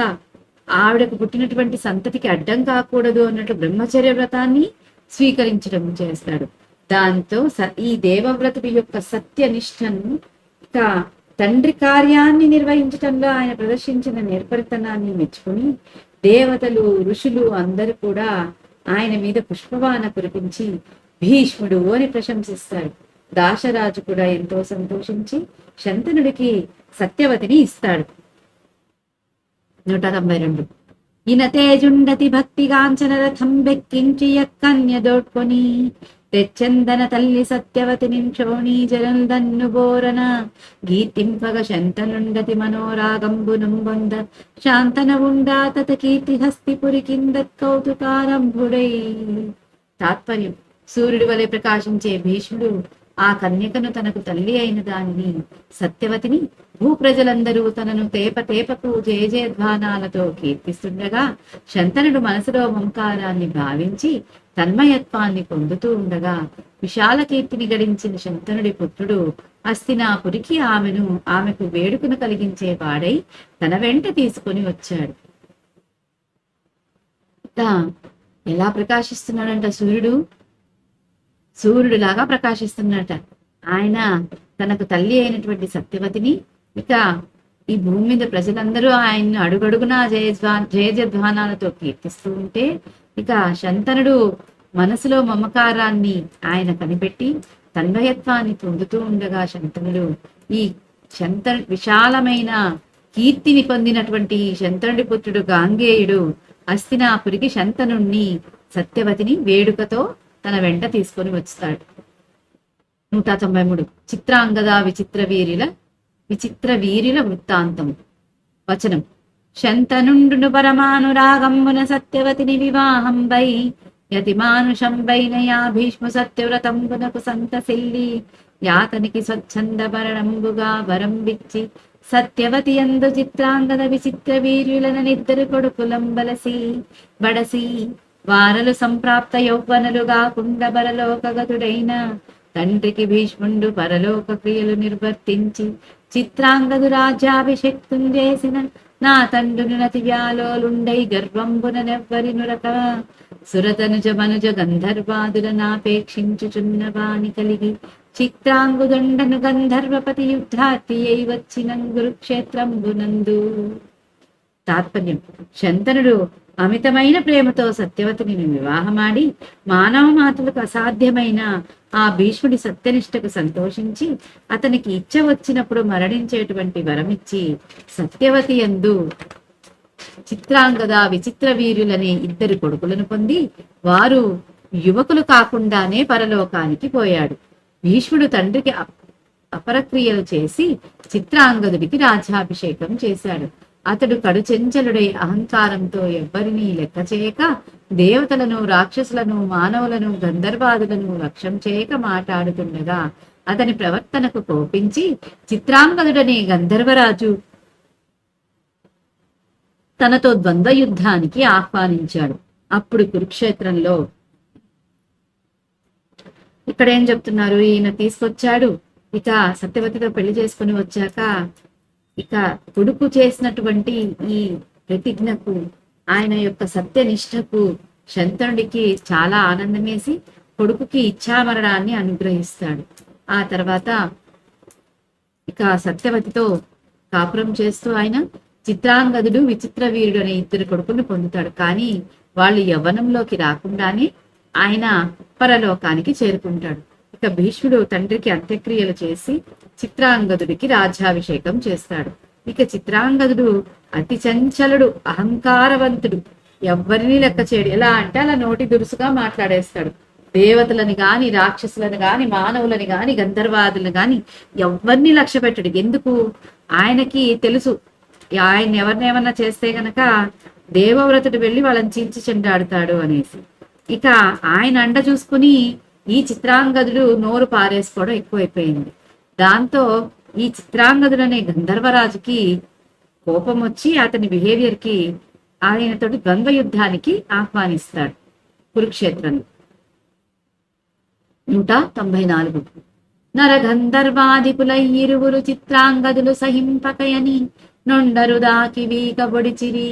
A: ఆవిడకు పుట్టినటువంటి సంతతికి అడ్డం కాకూడదు అన్నట్టు బ్రహ్మచర్య వ్రతాన్ని స్వీకరించడం చేస్తాడు. దాంతో ఈ దేవవ్రతుడి యొక్క సత్యనిష్టను, ఇక తండ్రి కార్యాన్ని నిర్వహించడంలో ఆయన ప్రదర్శించిన నేర్పరితనాన్ని మెచ్చుకుని దేవతలు ఋషులు అందరూ కూడా ఆయన మీద పుష్పవాన కురిపించి భీష్ముడు అని ప్రశంసిస్తాడు. దాశరాజు కూడా ఎంతో సంతోషించి శంతనుడికి సత్యవతిని ఇస్తాడు. 192. ఇన తేజుండతి భక్తిగాంచన రథం బెక్కించి యక్కన్య దోడ్కొని తెచ్చందన తల్లి సత్యవతిని క్షోణీ జరల్దన్ను బోరన గీతింపగ శంతనుండతి మనోరాగంబునం బొంద శాంతన ఉండా తత కీర్తి హస్తిపురి కింద కౌతుకారంభుడై. తాత్పర్యం: సూర్యుడి వలె ప్రకాశించే భీష్ముడు ఆ కన్యకను తనకు తల్లి అయిన దానిని సత్యవతిని భూప్రజలందరూ తనను తేపకు జయజయధ్వానాలతో కీర్తిస్తుండగా శంతనుడు మనసులో మమకారాన్ని భావించి తన్మయత్వాన్ని పొందుతూ ఉండగా విశాల కీర్తిని గడించిన శంతనుడి పుత్రుడు హస్తినాపురికి ఆమెకు వేడుకను కలిగించే వాడై తన వెంట తీసుకొని వచ్చాడు. ఎలా ప్రకాశిస్తున్నాడంట సూర్యుడులాగా ప్రకాశిస్తున్నట. ఆయన తనకు తల్లి అయినటువంటి సత్యవతిని, ఇక ఈ భూమి మీద ప్రజలందరూ ఆయన్ని అడుగడుగునా జయజధ్వానాలతో కీర్తిస్తూ ఉంటే, ఇక శంతనుడు మనసులో మమకారాన్ని ఆయన కనిపెట్టి తన్మయత్వాన్ని పొందుతూ ఉండగా శంతనుడు ఈ విశాలమైన కీర్తిని పొందినటువంటి శంతనుడి పుత్రుడు గాంగేయుడు హస్తినాపురికి శంతనుణ్ణి సత్యవతిని వేడుకతో తన వెంట తీసుకొని వస్తాడు. 193. చిత్రాంగద విచిత్ర వీరుల విచిత్ర వీరుల వృత్తాంతము. వచనం: శంతనుండును పరమానురాగంబున సత్యవతిని వివాహంబై యతిమానుషంబైనయా భీష్ము సత్యవ్రతంబునకు సంతసిల్లి యాతనికి స్వచ్ఛంద భరణంబుగా వరం విచ్చి సత్యవతి యందు చిత్రాంగద విచిత్ర వీర్యులనిద్దరు కొడుకులంబలసి బడసి వారలు సంప్రాప్త యౌవనలుగా కుండబరలోకగతుడైన తండ్రికి భీష్ముండు పరలోక క్రియలు నిర్వర్తించి చిత్రాంగదు రాజ్యాభిషేక్తుం చేసిన నా తండ్రుని నతి వ్యాలోలుండై గర్వంబున నెవ్వరి నురక సురతనుజ మనుజ గంధర్వాదుల నాపేక్షించుచున్న వాని కలిగి చిత్రాంగుదండను గంధర్వపతి యుద్ధార్థి అయి వచ్చిన కురుక్షేత్రంబునందు. తాత్పర్యం: శంతనుడు అమితమైన ప్రేమతో సత్యవతిని వివాహమాడి మానవ మాతలకు అసాధ్యమైన ఆ భీష్ముడి సత్యనిష్టకు సంతోషించి అతనికి ఇచ్చ వచ్చినప్పుడు మరణించేటువంటి వరమిచ్చి సత్యవతి యందు చిత్రాంగద విచిత్ర వీరులనే ఇద్దరు కొడుకులను పొంది వారు యువకులు కాకుండానే పరలోకానికి పోయాడు. భీష్ముడు తండ్రికి అపరక్రియలు చేసి చిత్రాంగదుడికి రాజ్యాభిషేకం చేశాడు. అతడు కడుచెంచలుడై అహంకారంతో ఎవ్వరినీ లెక్క చేయక దేవతలను, రాక్షసులను, మానవులను, గంధర్వాదులను లక్ష్యం చేయక మాట్లాడుతుండగా అతని ప్రవర్తనకు కోపించి చిత్రాంగదుడనే గంధర్వరాజు తనతో ద్వంద్వ యుద్ధానికి ఆహ్వానించాడు. అప్పుడు కురుక్షేత్రంలో ఇక్కడ ఏం చెప్తున్నారు, ఈయన తీసుకొచ్చాడు. ఇక సత్యవతితో పెళ్లి చేసుకుని వచ్చాక ఇక కొడుకు చేసినటువంటి ఈ ప్రతిజ్ఞకు, ఆయన యొక్క సత్యనిష్టకు శంతనుడికి చాలా ఆనందమేసి కొడుకుకి ఇచ్ఛామరణాన్ని అనుగ్రహిస్తాడు. ఆ తర్వాత ఇక సత్యవతితో కాపురం చేస్తూ ఆయన చిత్రాంగదుడు, విచిత్ర వీరుడు అనే ఇద్దరు కొడుకుని పొందుతాడు. కానీ వాళ్ళు యవ్వనంలోకి రాకుండానే ఆయన పరలోకానికి చేరుకుంటాడు. ఇక భీష్ముడు తండ్రికి అంత్యక్రియలు చేసి చిత్రాంగదుడికి రాజ్యాభిషేకం చేస్తాడు. ఇక చిత్రాంగదుడు అతి చంచలుడు, అహంకారవంతుడు, ఎవ్వరిని లెక్క చేయడు. ఎలా అంటే అలా నోటి దురుసుగా మాట్లాడేస్తాడు. దేవతలని గాని, రాక్షసులను గాని, మానవులని గాని, గంధర్వాదులను గాని ఎవరిని లక్ష్య పెట్టడు. ఎందుకు? ఆయనకి తెలుసు ఆయన ఎవరినేమన్నా చేస్తే గనక దేవవ్రతుడు వెళ్ళి వాళ్ళని చీల్చి చెండాడుతాడు అనేసి. ఇక ఆయన అండ చూసుకుని ఈ చిత్రాంగదుడు నోరు పారేసుకోవడం ఎక్కువైపోయింది. దాంతో ఈ చిత్రాంగదుడు అనే గంధర్వరాజుకి కోపం వచ్చి అతని బిహేవియర్ కి ఆయనతోటి ద్వంద్వ యుద్ధానికి ఆహ్వానిస్తాడు. కురుక్షేత్రంలో 194 నరగంధర్వాదిపుల ఇరువురు చిత్రాంగదులు సహింపకయని నొండరు దాకి వీక బొడిచిరి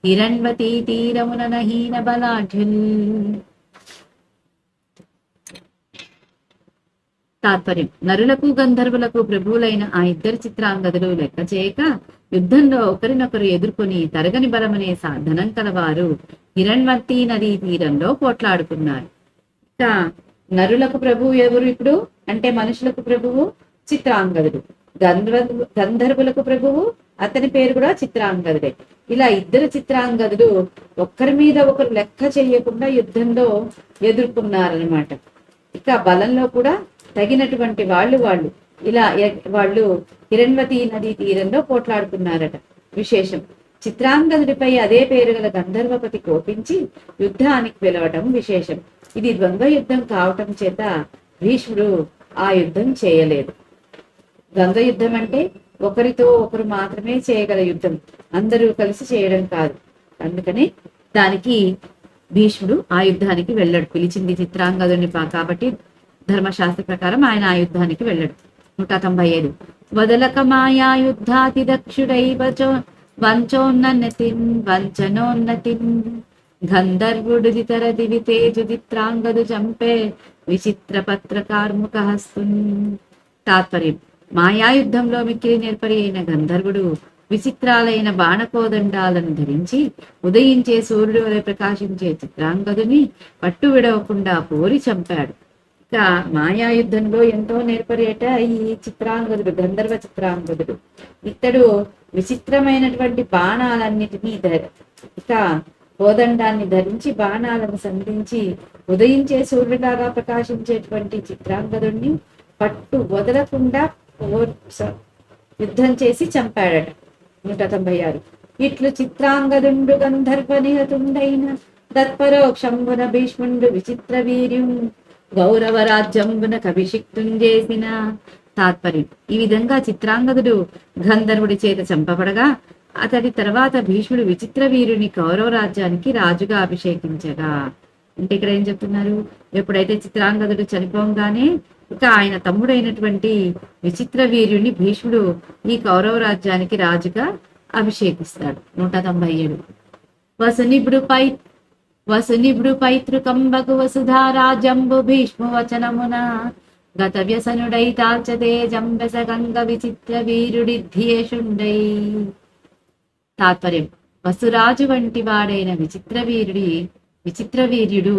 A: హిరణ్వతీ తీరమున నహీన బలాఢ్యుల్. తాత్పర్యం: నరులకు గంధర్వులకు ప్రభువులైన ఆ ఇద్దరు చిత్రాంగదులు లెక్క చేయక యుద్ధంలో ఒకరినొకరు ఎదుర్కొని తరగని బలమనే సాధనం కలవారు హిరణ్వతీ నదీ తీరంలో పోట్లాడుకున్నారు. ఇక నరులకు ప్రభువు ఎవరు ఇప్పుడు అంటే మనుషులకు ప్రభువు చిత్రాంగదుడు, గంధర్వులకు ప్రభువు అతని పేరు కూడా చిత్రాంగదుడే. ఇలా ఇద్దరు చిత్రాంగదుడు ఒక్కరి మీద ఒకరు లెక్క చేయకుండా యుద్ధంలో ఎదుర్కొన్నారనమాట. ఇక బలంలో కూడా తగినటువంటి వాళ్ళు ఇలా వాళ్ళు హిరణ్వతీ నదీ తీరంలో పోట్లాడుకున్నారట. విశేషం: చిత్రాంగదుడిపై అదే పేరు గల గంధర్వపతి కోపించి యుద్ధానికి పిలవటం విశేషం. ఇది ద్వంద్వ యుద్ధం కావటం చేత భీష్ముడు ఆ యుద్ధం చేయలేదు. ద్వంద్వ యుద్ధం అంటే ఒకరితో ఒకరు మాత్రమే చేయగల యుద్ధం, అందరూ కలిసి చేయడం కాదు. అందుకనే దానికి భీష్ముడు ఆ యుద్ధానికి వెళ్ళాడు. పిలిచింది చిత్రాంగదుని కాబట్టి ధర్మశాస్త్ర ప్రకారం ఆయన ఆ యుద్ధానికి వెళ్ళాడు. 195 వదలక మాయా యుద్ధాతి దక్షుడై వంచోన్నతిన్ వంచనోన్నతిన్ గంధర్వుడు దితర దివి తేజు చిత్రాంగదు చంపే విచిత్ర పత్ర కార్ముక హస్తున్. తాత్పర్యం: మాయాయుద్ధంలో మిక్కిలి నేర్పరి అయిన గంధర్వుడు విచిత్రాలైన బాణకోదండాలను ధరించి ఉదయించే సూర్యుడు వలె ప్రకాశించే చిత్రాంగదుని పట్టు విడవకుండా పోరి చంపాడు. ఇక మాయాయుద్ధంలో ఎంతో నేర్పరేట ఈ చిత్రాంగదుడు, గంధర్వ చిత్రాంగదుడు. ఇతడు విచిత్రమైనటువంటి బాణాలన్నిటినీ ఇక కోదండాన్ని ధరించి బాణాలను సంధించి ఉదయించే సూర్యులాగా ప్రకాశించేటువంటి చిత్రాంగదుడిని పట్టు వదలకుండా యుద్ధం చేసి చంపాడట. 196. ఇట్లు చిత్రాంగదుండు గంధర్వ నిహతుండైన తత్పరోక్షంబున భీష్ముండు విచిత్ర వీర్యం గౌరవ రాజ్యంబున కవిశిక్తుం చేసిన. తాత్పర్యం: ఈ విధంగా చిత్రాంగదుడు గంధర్వుడి చేత చంపబడగా అతడి తర్వాత భీష్ముడు విచిత్ర వీరుని కౌరవ రాజ్యానికి రాజుగా అభిషేకించగా. అంటే ఇక్కడ ఏం చెప్తున్నారు? ఎప్పుడైతే చిత్రాంగదుడు చనిపోగానే ఇక ఆయన తమ్ముడైనటువంటి విచిత్ర వీర్యుని భీష్ముడు ఈ కౌరవ రాజ్యానికి రాజుగా అభిషేకిస్తాడు. 197. వసునిభృ పైతృకంబగు వసుధారాజంబు భీష్ము వచనమున గత వ్యసనుడై తాల్చదే జంబెస గంగ విచిత్ర వీరుడి ధ్యేషుండై. తాత్పర్యం: వసురాజు వంటి వాడైన విచిత్ర వీర్యుడు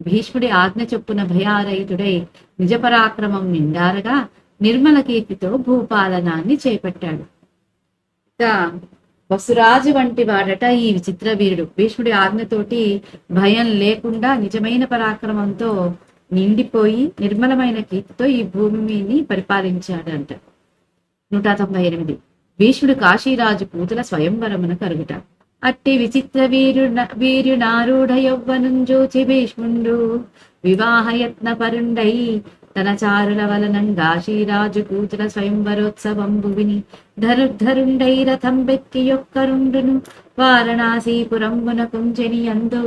A: భీష్ముడి ఆజ్ఞ చొప్పున భయారహితుడై నిజపరాక్రమం నిండారగా నిర్మల కీర్తితో భూపాలనాన్ని చేపట్టాడు. ఇక వసురాజు వంటి వాడట ఈ విచిత్ర వీరుడు. భీష్ముడి ఆజ్ఞతోటి భయం లేకుండా నిజమైన పరాక్రమంతో నిండిపోయి నిర్మలమైన కీర్తితో ఈ భూమిని పరిపాలించాడంట. 198. భీష్ముడు కాశీరాజు కూతుల స్వయంవరమున కరుగుట. అట్టి విచిత్ర వీర్యునారూఢ యౌవనం జూచి భీష్ముండు వివాహయత్న పరుండై తన చారుల వలనం కాశీరాజు కూతుల స్వయంవరోత్సవంబు విని ధరుండై రథం బెక్కి యొక్కరుండును వారణాసీపురంబున కుంజని అందు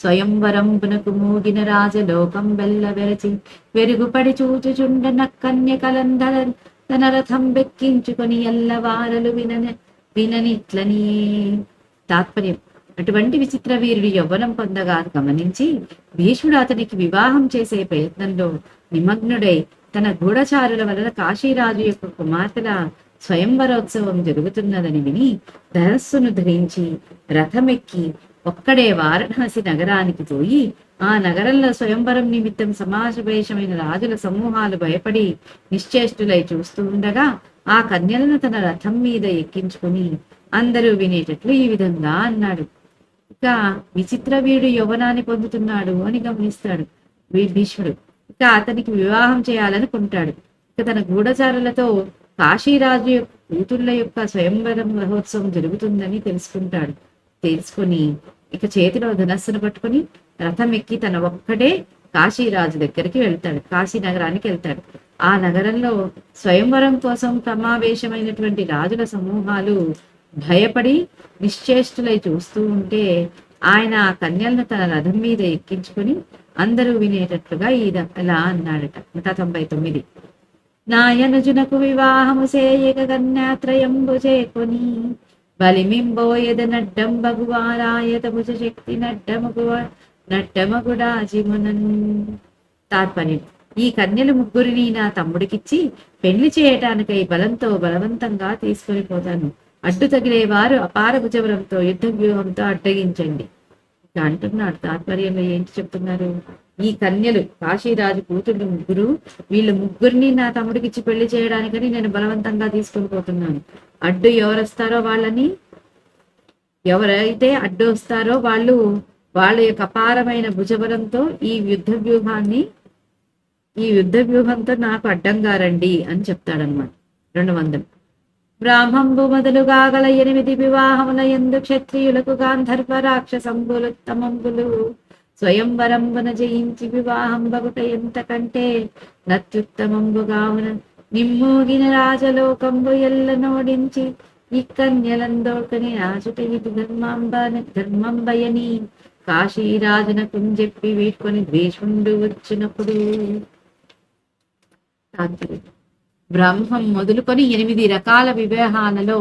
A: స్వయంవరంబునకు మూగిన రాజలోకం బెల్ల వెరచి వెరుగుపడి చూచుచుండ నక్కన్య కలందర తన రథం బెక్కించుకొని ఎల్లవారలు విననిట్లని. తాత్పర్యం: అటువంటి విచిత్ర వీరుడు యవ్వనం పొందగా గమనించి భీష్ముడు అతనికి వివాహం చేసే ప్రయత్నంలో నిమగ్నుడై తన గూఢచారుల వలన కాశీరాజు యొక్క కుమార్తెల స్వయంవరోత్సవం జరుగుతున్నదని విని ధనస్సును ధరించి రథమెక్కి ఒక్కడే వారణాసి నగరానికి పోయి ఆ నగరంలో స్వయంవరం నిమిత్తం సమావేశమైన రాజుల సమూహాలు భయపడి నిశ్చేష్టులై చూస్తూ ఉండగా ఆ కన్యలను తన రథం మీద ఎక్కించుకుని అందరూ వినేటట్లు ఈ విధంగా అన్నాడు. ఇక విచిత్ర వీడు యవ్వనాన్ని పొందుతున్నాడు అని గమనిస్తాడు భీష్ముడు. ఇక అతనికి వివాహం చేయాలనుకుంటాడు. ఇక తన గూఢచారులతో కాశీరాజు యొక్క కూతుళ్ళ యొక్క స్వయంవరం మహోత్సవం జరుగుతుందని తెలుసుకుని ఇక చేతిలో ధనస్సును పట్టుకుని రథం ఎక్కి తన ఒక్కడే కాశీరాజు దగ్గరికి వెళ్తాడు. కాశీ నగరానికి వెళ్తాడు. ఆ నగరంలో స్వయంవరం కోసం సమావేశమైనటువంటి రాజుల సమూహాలు భయపడి నిశ్చేష్టులై చూస్తూ ఉంటే ఆయన ఆ కన్యలను తన రథం మీద ఎక్కించుకుని అందరూ వినేటట్లుగా ఇలా అన్నాడట. 199. నాయనుజునకు వివాహము సేయక కన్యాత్రయంబు చేకొని బలిమింబోయద నడ్డంబగువారాయత భుజ శక్తి నడ్డమగుడాజిమునన్. తాత్పర్యం: ఈ కన్యలు ముగ్గురిని నా తమ్ముడికిచ్చి పెళ్లి చేయటానికై బలవంతంగా తీసుకొని పోతాను. అడ్డు తగిలేవారు అపార భుజబలంతో యుద్ధ వ్యూహంతో అడ్డగించండి అంటున్నాడు. తాత్పర్యంలో ఏంటి చెప్తున్నారు? ఈ కన్యలు కాశీరాజు కూతుళ్ళు ముగ్గురు, వీళ్ళు ముగ్గురిని నా తమ్ముడికిచ్చి పెళ్లి చేయడానికని నేను బలవంతంగా తీసుకొని పోతున్నాను. అడ్డు ఎవరైతే అడ్డు వస్తారో వాళ్ళ యొక్క అపారమైన భుజబలంతో ఈ యుద్ధ వ్యూహంతో నాకు అడ్డంగా రండి అని చెప్తాడనమాట. 200. బ్రాహ్మంబు మొదలుగా గల 8 వివాహముల యందు క్షత్రియులకు గాంధర్వ రాక్షసంబులుత్తమంబులు స్వయంవరంబున జయించి వివాహం బగుట ఎంతకంటే నత్యుత్తమంబుగావున నిమ్మూగిన రాజలోకంబు ఎల్ల నోడించి ఇక్కన్యలందోకని రాజుట ఇది ధర్మంబయని కాశీరాజునకు చెప్పి వీడ్కొని ద్వేషుండు వచ్చినప్పుడు. బ్రహ్మం మొదలుకొని 8 రకాల వివాహాలలో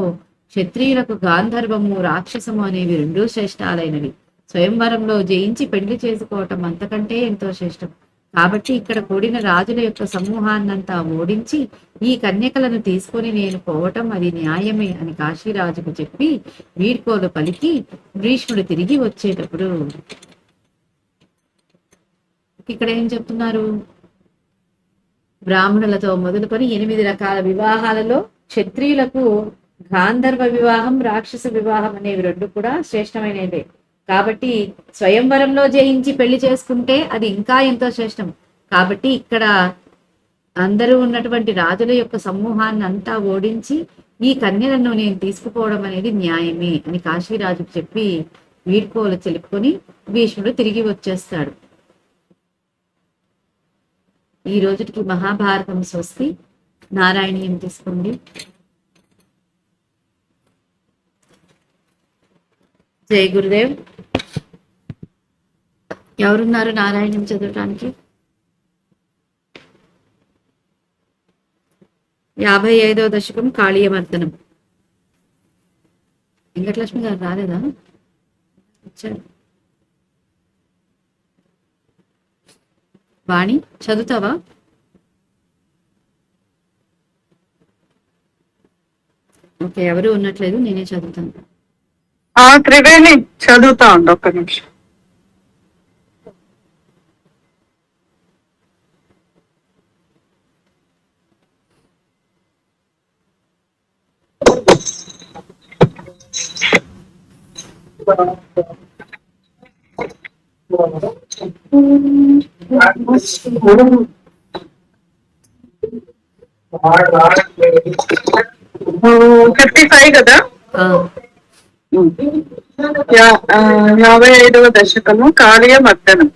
A: క్షత్రియులకు గాంధర్వము రాక్షసము అనేవి 2 శ్రేష్టాలైనవి. స్వయంవరంలో జయించి పెళ్లి చేసుకోవటం అంతకంటే ఎంతో శ్రేష్టం. కాబట్టి ఇక్కడ కూడిన రాజుల యొక్క సమూహాన్నంతా ఓడించి ఈ కన్యకలను తీసుకొని నేను పోవటం అది న్యాయమే అని కాశీరాజుకు చెప్పి వీడ్కోలు పలికి భీష్ముడు తిరిగి వచ్చేటప్పుడు ఇక్కడ ఏం చెప్తున్నారు? బ్రాహ్మణులతో మొదలుకొని 8 రకాల వివాహాలలో క్షత్రియులకు గాంధర్వ వివాహం, రాక్షస వివాహం అనేవి 2 కూడా శ్రేష్టమైనవే. కాబట్టి స్వయంవరంలో జయించి పెళ్లి చేసుకుంటే అది ఇంకా ఎంతో శ్రేష్టం. కాబట్టి ఇక్కడ అందరూ ఉన్నటువంటి రాజుల యొక్క సమూహాన్ని అంతా ఓడించి ఈ కన్యలను నేను తీసుకుపోవడం అనేది న్యాయమే అని కాశీరాజుకు చెప్పి వీడ్కోలు చెలుపుకొని భీష్ముడు తిరిగి వచ్చేస్తాడు. ఈ రోజుకి మహాభారతం స్వస్తి. నారాయణీయం తీసుకోండి. జై గురుదేవ్. ఎవరున్నారు నారాయణం చదవటానికి? 55వ దశకం కాళీయమర్దనం. వెంకటలక్ష్మి గారు రాలేదా? వచ్చారు. వాణి చదువుతావా? ఓకే, ఎవరు ఉన్నట్లేదు, నేనే చదువుతాను.
B: త్రివేణి చదువుతా ఉండు, ఒక్క నిమిషం. ఫిఫ్టీ ఫైవ్ కదా? 55వ దశకము కాళీయమర్దనం.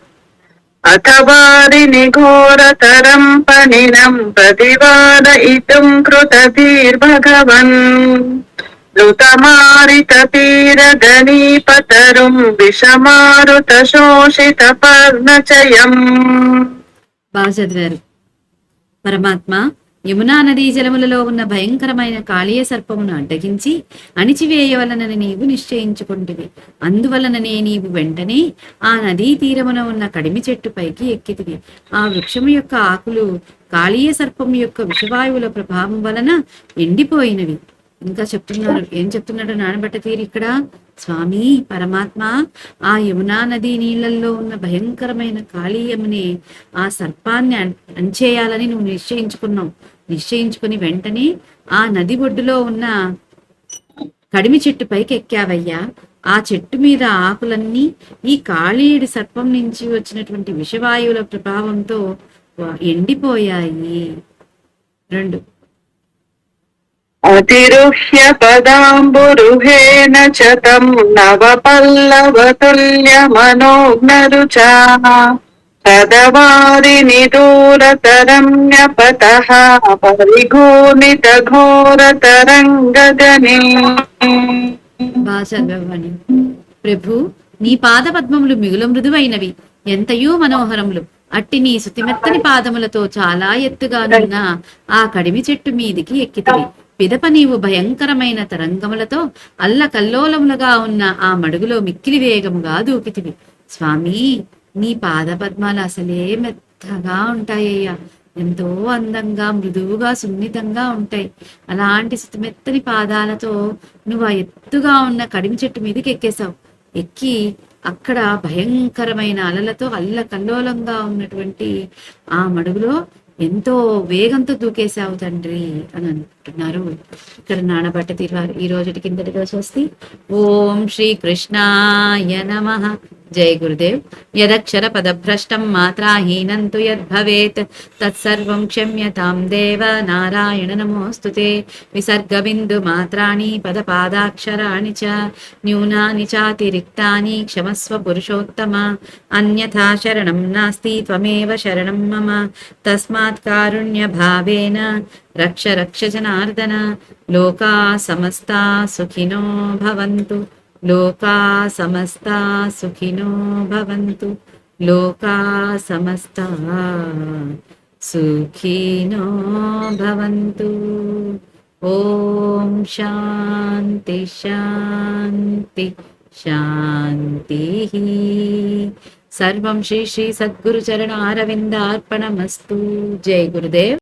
B: అథవారిని ఘోరతరం పనినం ప్రతివాదయితుం కృతధీర్భగవన్ ధృతమారిత పీరగణీపతరుం విషమారుత శోషిత పర్ణచయం.
A: బాగా చదివారు. పరమాత్మ యమునా నదీ జలములలో ఉన్న భయంకరమైన కాళీయ సర్పమును అడ్డగించి అణిచివేయవలనని నీవు నిశ్చయించుకుంటివి. అందువలననే నీవు వెంటనే ఆ నదీ తీరమున ఉన్న కడిమి చెట్టు పైకి ఎక్కితివి. ఆ వృక్షము యొక్క ఆకులు కాళీయ సర్పము యొక్క విషవాయువుల ప్రభావం వలన ఎండిపోయినవి. ఇంకా చెప్తున్నారు. ఏం చెప్తున్నాడు నానబట్ట తీరి ఇక్కడ? స్వామి పరమాత్మ, ఆ యమునా నదీ నీళ్లలో ఉన్న భయంకరమైన కాళీయమునే, ఆ సర్పాన్ని అంచేయాలని నువ్వు నిశ్చయించుకుని వెంటనే ఆ నది ఒడ్డులో ఉన్న కడిమి చెట్టు పైకి ఎక్కావయ్యా. ఆ చెట్టు మీద ఆకులన్నీ ఈ కాళీయుడి సర్పం నుంచి వచ్చినటువంటి విషవాయువుల ప్రభావంతో ఎండిపోయాయి. 2
B: అతిరుహ్య పదాంబురుహేన చతం నవపల్లవతుల్య మనోజ్ఞరుచా తదవారిని దూరతరమ్యపతః పరిఘూనిత ఘోరతరంగగణే.
A: ప్రభు, నీ పాద పద్మములు మిగుల మృదువైనవి, ఎంతయూ మనోహరములు. అట్టి నీ సుతిమెత్తని పాదములతో చాలా ఎత్తుగానున్న ఆ కడిమి చెట్టు మీదికి ఎక్కితివి. పిదప నీవు భయంకరమైన తరంగములతో అల్లకల్లోలములుగా ఉన్న ఆ మడుగులో మిక్కిలి వేగముగా దూకితివి. స్వామి, నీ పాద పద్మాలు అసలే మెత్తగా ఉంటాయ్యా. ఎంతో అందంగా, మృదువుగా, సున్నితంగా ఉంటాయి. అలాంటి సుతిమెత్తని పాదాలతో నువ్వు ఆ ఎత్తుగా ఉన్న కడిమి చెట్టు మీదకి ఎక్కేశావు. ఎక్కి అక్కడ భయంకరమైన అలలతో అల్లకల్లోలంగా ఉన్నటువంటి ఆ మడుగులో ఎంతో వేగంతో దూకేశావు తండ్రి అని అంటున్నారు. ఇక్కడ నానబట్ట తీరువారు. ఈ రోజుటి కిందటిగా స్వస్తి. ఓం శ్రీ కృష్ణాయ నమః. జై గురుదేవ్. యదక్షర పదభ్రష్టం మాత్రాహీనం తు యద్భవేత్ తత్సర్వం క్షమ్యతాం దేవ నారాయణ నమోస్తుతే. విసర్గ బిందు మాత్రాణి పదపాదాక్షరాణి చ న్యూనాని చాతిరిక్తాని క్షమస్వ పురుషోత్తమ. అన్యథా శరణం నాస్తి త్వమేవ శరణం మమ. తస్మాత్ కారుణ్య భావేన రక్ష రక్ష జనార్దన. లోకా సమస్తా సుఖినో భవంతు. లోకా సమస్తా సుఖినో భవంతు. లోకా సమస్తా సుఖినో భవంతు. ఓం శాంతి శాంతి శాంతి. సర్వం శ్రీ శ్రీ సద్గురు చరణ అరవిందార్పణమస్తు. జై గురుదేవ్.